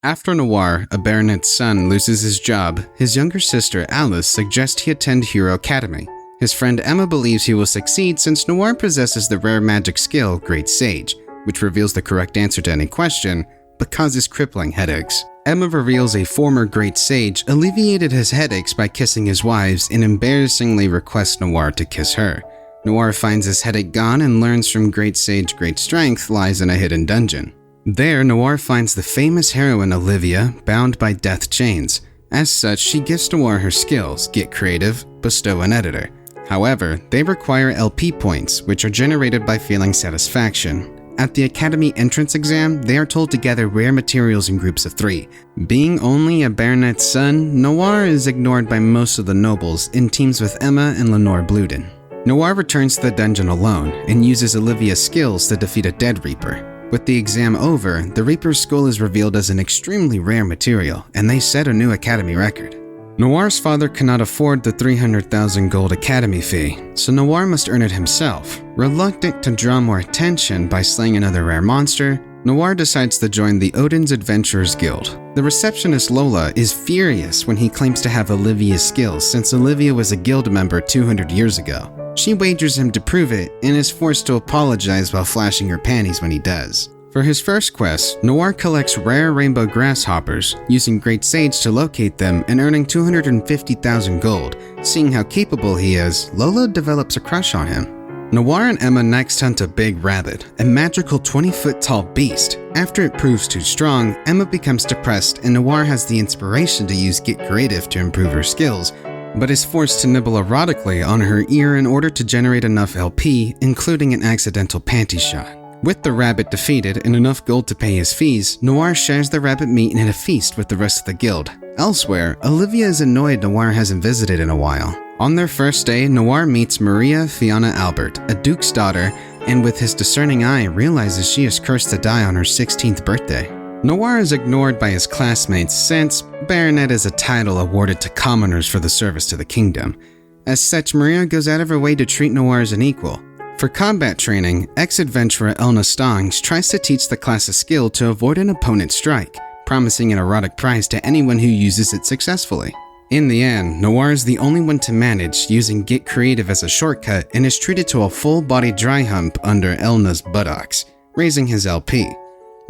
After Noir, a baronet's son, loses his job, his younger sister Alice suggests he attend Hero Academy. His friend Emma believes he will succeed since Noir possesses the rare magic skill Great Sage, which reveals the correct answer to any question, but causes crippling headaches. Emma reveals a former Great Sage alleviated his headaches by kissing his wives and embarrassingly requests Noir to kiss her. Noir finds his headache gone and learns from Great Sage great strength lies in a hidden dungeon. There, Noir finds the famous heroine Olivia, bound by death chains. As such, she gives Noir her skills, Get Creative, Bestow, and Editor. However, they require LP points, which are generated by feeling satisfaction. At the Academy entrance exam, they are told to gather rare materials in groups of 3. Being only a baronet's son, Noir is ignored by most of the nobles and teams with Emma and Lenore Bluden. Noir returns to the dungeon alone and uses Olivia's skills to defeat a Dead Reaper. With the exam over, the Reaper's skull is revealed as an extremely rare material, and they set a new Academy record. Noir's father cannot afford the 300,000 gold Academy fee, so Noir must earn it himself. Reluctant to draw more attention by slaying another rare monster, Noir decides to join the Odin's Adventurers Guild. The receptionist Lola is furious when he claims to have Olivia's skills since Olivia was a guild member 200 years ago. She wagers him to prove it and is forced to apologize while flashing her panties when he does. For his first quest, Noir collects rare rainbow grasshoppers, using Great Sage to locate them and earning 250,000 gold. Seeing how capable he is, Lola develops a crush on him. Noir and Emma next hunt a big rabbit, a magical 20-foot-tall beast. After it proves too strong, Emma becomes depressed and Noir has the inspiration to use Get Creative to improve her skills, but is forced to nibble erotically on her ear in order to generate enough LP, including an accidental panty shot. With the rabbit defeated and enough gold to pay his fees, Noir shares the rabbit meat and a feast with the rest of the guild. Elsewhere, Olivia is annoyed Noir hasn't visited in a while. On their first day, Noir meets Maria Fiona Albert, a duke's daughter, and with his discerning eye realizes she is cursed to die on her 16th birthday. Noir is ignored by his classmates since Baronet is a title awarded to commoners for the service to the kingdom. As such, Maria goes out of her way to treat Noir as an equal. For combat training, ex-adventurer Elna Stongs tries to teach the class a skill to avoid an opponent's strike, promising an erotic prize to anyone who uses it successfully. In the end, Noir is the only one to manage, using Get Creative as a shortcut, and is treated to a full-body dry hump under Elna's buttocks, raising his LP.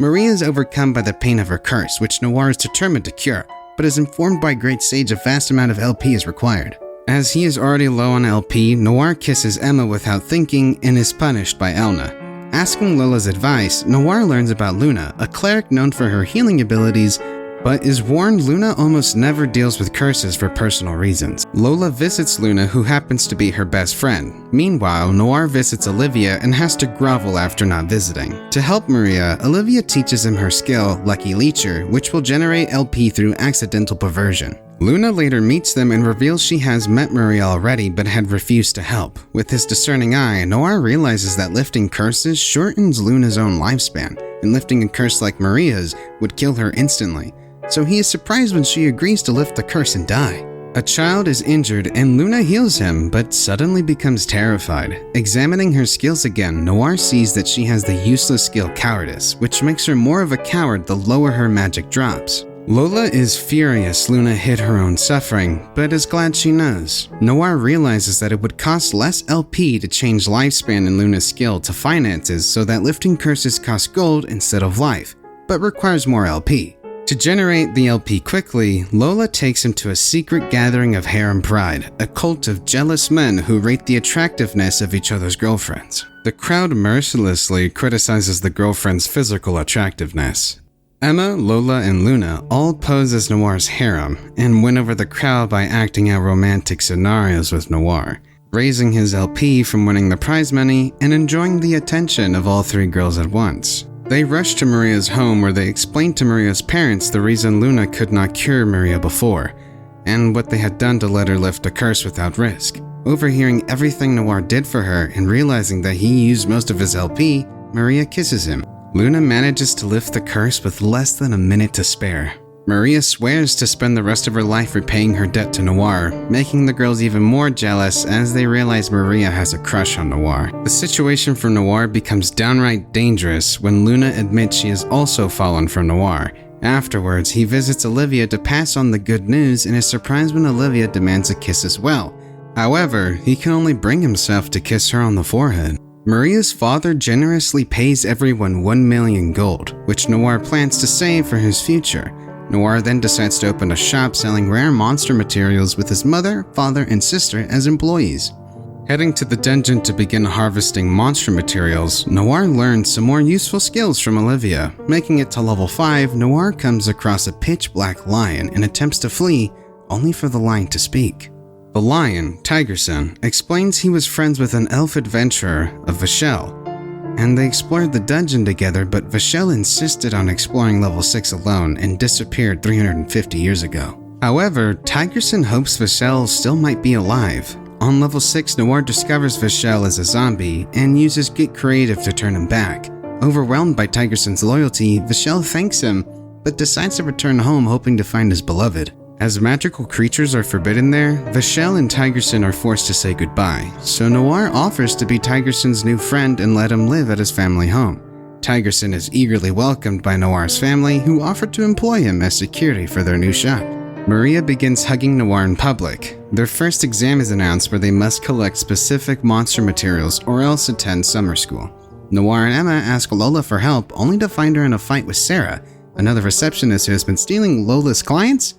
Maria is overcome by the pain of her curse, which Noir is determined to cure, but is informed by Great Sage a vast amount of LP is required. As he is already low on LP, Noir kisses Emma without thinking and is punished by Elna. Asking Lola's advice, Noir learns about Luna, a cleric known for her healing abilities, but is warned Luna almost never deals with curses for personal reasons. Lola visits Luna, who happens to be her best friend. Meanwhile, Noir visits Olivia and has to grovel after not visiting. To help Maria, Olivia teaches him her skill, Lucky Leecher, which will generate LP through accidental perversion. Luna later meets them and reveals she has met Maria already but had refused to help. With his discerning eye, Noir realizes that lifting curses shortens Luna's own lifespan, and lifting a curse like Maria's would kill her instantly. So he is surprised when she agrees to lift the curse and die. A child is injured and Luna heals him, but suddenly becomes terrified. Examining her skills again, Noir sees that she has the useless skill Cowardice, which makes her more of a coward the lower her magic drops. Lola is furious Luna hid her own suffering, but is glad she knows. Noir realizes that it would cost less LP to change lifespan in Luna's skill to finances so that lifting curses costs gold instead of life, but requires more LP. To generate the LP quickly, Lola takes him to a secret gathering of harem pride, a cult of jealous men who rate the attractiveness of each other's girlfriends. The crowd mercilessly criticizes the girlfriend's physical attractiveness. Emma, Lola, and Luna all pose as Noir's harem and win over the crowd by acting out romantic scenarios with Noir, raising his LP from winning the prize money and enjoying the attention of all 3 girls at once. They rush to Maria's home where they explain to Maria's parents the reason Luna could not cure Maria before, and what they had done to let her lift a curse without risk. Overhearing everything Noir did for her and realizing that he used most of his LP, Maria kisses him. Luna manages to lift the curse with less than a minute to spare. Maria swears to spend the rest of her life repaying her debt to Noir, making the girls even more jealous as they realize Maria has a crush on Noir. The situation for Noir becomes downright dangerous when Luna admits she has also fallen for Noir, Afterwards, he visits Olivia to pass on the good news and is surprised when Olivia demands a kiss as well. However, he can only bring himself to kiss her on the forehead. Maria's father generously pays everyone 1 million gold, which Noir plans to save for his future. Noir then decides to open a shop selling rare monster materials with his mother, father, and sister as employees. Heading to the dungeon to begin harvesting monster materials, Noir learns some more useful skills from Olivia. Making it to level 5, Noir comes across a pitch-black lion and attempts to flee, only for the lion to speak. The lion, Tigerson, explains he was friends with an elf adventurer of Vachel, and they explored the dungeon together, but Vachel insisted on exploring level 6 alone and disappeared 350 years ago. However, Tigerson hopes Vachel still might be alive. On level 6, Noir discovers Vachel is a zombie and uses Get Creative to turn him back. Overwhelmed by Tigerson's loyalty, Vachel thanks him, but decides to return home hoping to find his beloved. As magical creatures are forbidden there, Vachel and Tigerson are forced to say goodbye, so Noir offers to be Tigerson's new friend and let him live at his family home. Tigerson is eagerly welcomed by Noir's family, who offer to employ him as security for their new shop. Maria begins hugging Noir in public. Their first exam is announced where they must collect specific monster materials or else attend summer school. Noir and Emma ask Lola for help, only to find her in a fight with Sarah, another receptionist who has been stealing Lola's clients,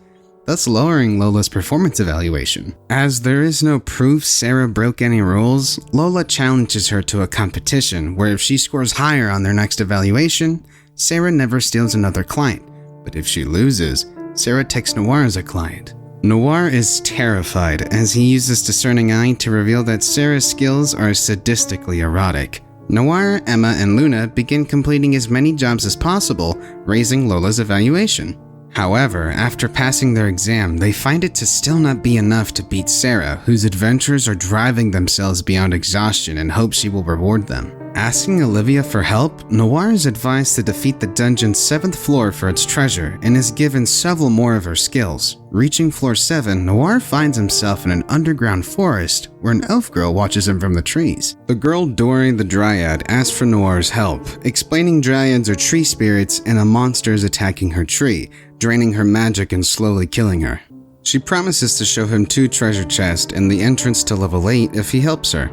thus lowering Lola's performance evaluation. As there is no proof Sarah broke any rules, Lola challenges her to a competition where if she scores higher on their next evaluation, Sarah never steals another client, but if she loses, Sarah takes Noir as a client. Noir is terrified as he uses Discerning Eye to reveal that Sarah's skills are sadistically erotic. Noir, Emma, and Luna begin completing as many jobs as possible, raising Lola's evaluation. However, after passing their exam, they find it to still not be enough to beat Sarah, whose adventurers are driving themselves beyond exhaustion and hope she will reward them. Asking Olivia for help, Noir is advised to defeat the dungeon's 7th floor for its treasure and is given several more of her skills. Reaching floor 7, Noir finds himself in an underground forest where an elf girl watches him from the trees. The girl Dory the Dryad asks for Noir's help, explaining dryads are tree spirits and a monster is attacking her tree, draining her magic and slowly killing her. She promises to show him 2 treasure chests and the entrance to level 8 if he helps her.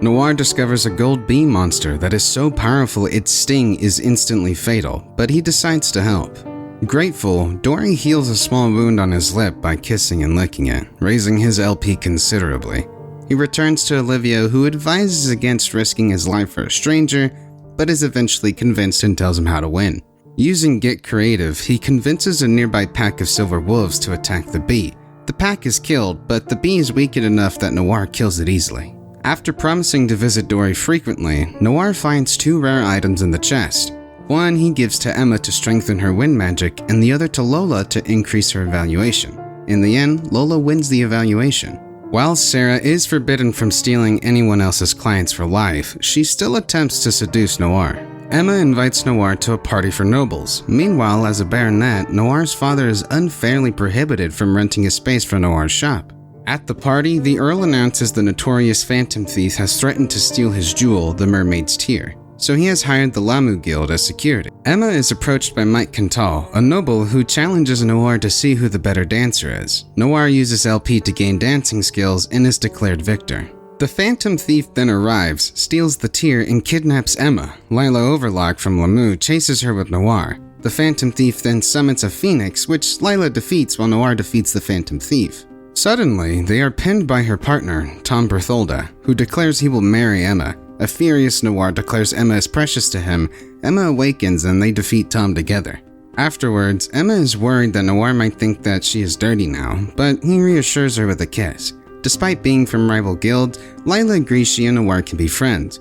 Noir discovers a gold bee monster that is so powerful its sting is instantly fatal, but he decides to help. Grateful, Dory heals a small wound on his lip by kissing and licking it, raising his LP considerably. He returns to Olivia, who advises against risking his life for a stranger, but is eventually convinced and tells him how to win. Using Get Creative, he convinces a nearby pack of silver wolves to attack the bee. The pack is killed, but the bee is weakened enough that Noir kills it easily. After promising to visit Dory frequently, Noir finds 2 rare items in the chest. One he gives to Emma to strengthen her wind magic, and the other to Lola to increase her evaluation. In the end, Lola wins the evaluation. While Sarah is forbidden from stealing anyone else's clients for life, she still attempts to seduce Noir. Emma invites Noir to a party for nobles. Meanwhile, as a baronet, Noir's father is unfairly prohibited from renting a space for Noir's shop. At the party, the Earl announces the notorious Phantom Thief has threatened to steal his jewel, the Mermaid's Tear, so he has hired the Lamu Guild as security. Emma is approached by Mike Cantal, a noble who challenges Noir to see who the better dancer is. Noir uses LP to gain dancing skills and is declared victor. The Phantom Thief then arrives, steals the tear, and kidnaps Emma. Lila Overlock from Lamu chases her with Noir. The Phantom Thief then summons a phoenix, which Lila defeats while Noir defeats the Phantom Thief. Suddenly, they are pinned by her partner, Tom Bertholda, who declares he will marry Emma. A furious Noir declares Emma is precious to him. Emma awakens and they defeat Tom together. Afterwards, Emma is worried that Noir might think that she is dirty now, but he reassures her with a kiss. Despite being from rival guilds, Lila agrees she and Noir can be friends.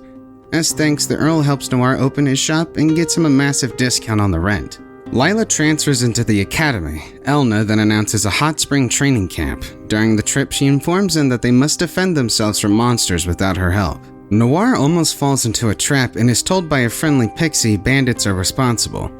As thanks, the Earl helps Noir open his shop and gets him a massive discount on the rent. Lila transfers into the academy. Elna then announces a hot spring training camp. During the trip, she informs them that they must defend themselves from monsters without her help. Noir almost falls into a trap and is told by a friendly pixie bandits are responsible.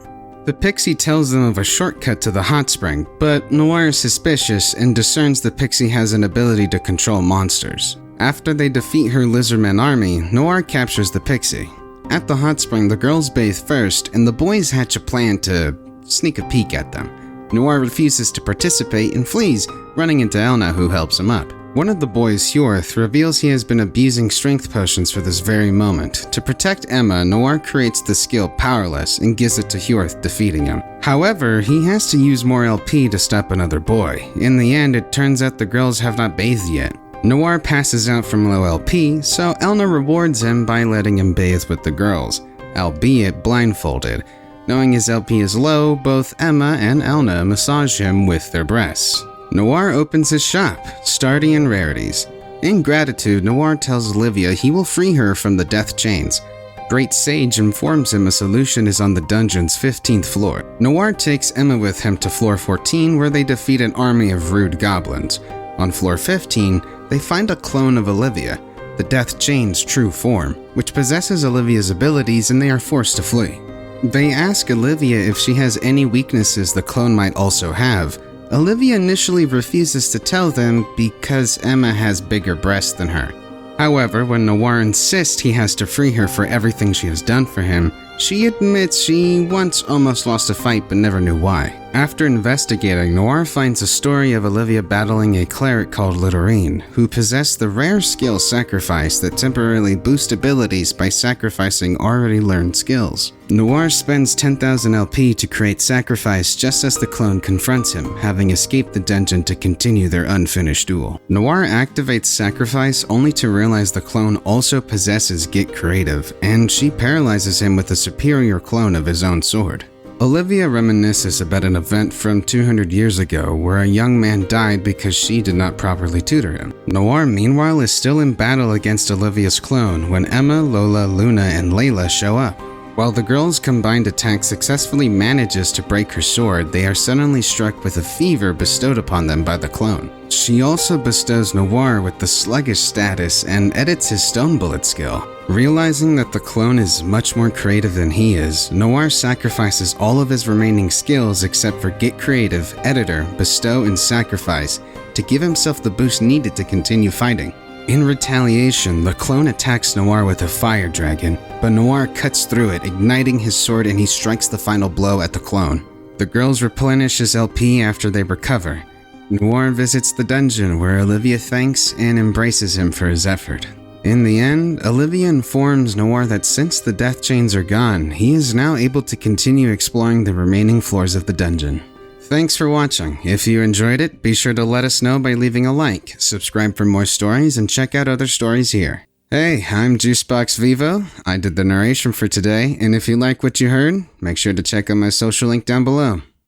The pixie tells them of a shortcut to the hot spring, but Noir is suspicious and discerns the pixie has an ability to control monsters. After they defeat her lizardman army, Noir captures the pixie. At the hot spring, the girls bathe first, and the boys hatch a plan to sneak a peek at them. Noir refuses to participate and flees, running into Elna, who helps him up. One of the boys, Hjorth, reveals he has been abusing strength potions for this very moment. To protect Emma, Noir creates the skill Powerless and gives it to Hjorth, defeating him. However, he has to use more LP to stop another boy. In the end, it turns out the girls have not bathed yet. Noir passes out from low LP, so Elna rewards him by letting him bathe with the girls, albeit blindfolded. Knowing his LP is low, both Emma and Elna massage him with their breasts. Noir opens his shop, starting in rarities. In gratitude, Noir tells Olivia he will free her from the death chains. Great Sage informs him a solution is on the dungeon's 15th floor. Noir takes Emma with him to floor 14, where they defeat an army of rude goblins. On floor 15, they find a clone of Olivia, the death chain's true form, which possesses Olivia's abilities, and they are forced to flee. They ask Olivia if she has any weaknesses the clone might also have. Olivia initially refuses to tell them because Emma has bigger breasts than her. However, when Noir insists he has to free her for everything she has done for him, she admits she once almost lost a fight but never knew why. After investigating, Noir finds a story of Olivia battling a cleric called Librarian, who possessed the rare skill Sacrifice that temporarily boosts abilities by sacrificing already learned skills. Noir spends 10,000 LP to create Sacrifice just as the clone confronts him, having escaped the dungeon to continue their unfinished duel. Noir activates Sacrifice only to realize the clone also possesses Get Creative, and she paralyzes him with a superior clone of his own sword. Olivia reminisces about an event from 200 years ago where a young man died because she did not properly tutor him. Noir, meanwhile, is still in battle against Olivia's clone when Emma, Lola, Luna, and Layla show up. While the girls' combined attack successfully manages to break her sword, they are suddenly struck with a fever bestowed upon them by the clone. She also bestows Noir with the sluggish status and edits his stone bullet skill. Realizing that the clone is much more creative than he is, Noir sacrifices all of his remaining skills except for Get Creative, Editor, Bestow, and Sacrifice to give himself the boost needed to continue fighting. In retaliation, the clone attacks Noir with a fire dragon, but Noir cuts through it, igniting his sword, and he strikes the final blow at the clone. The girls replenish his LP after they recover. Noir visits the dungeon where Olivia thanks and embraces him for his effort. In the end, Olivia informs Noir that since the death chains are gone, he is now able to continue exploring the remaining floors of the dungeon. Thanks for watching. If you enjoyed it, be sure to let us know by leaving a like, subscribe for more stories, and check out other stories here. Hey, I'm Juicebox Vivo. I did the narration for today, and if you like what you heard, make sure to check out my social link down below.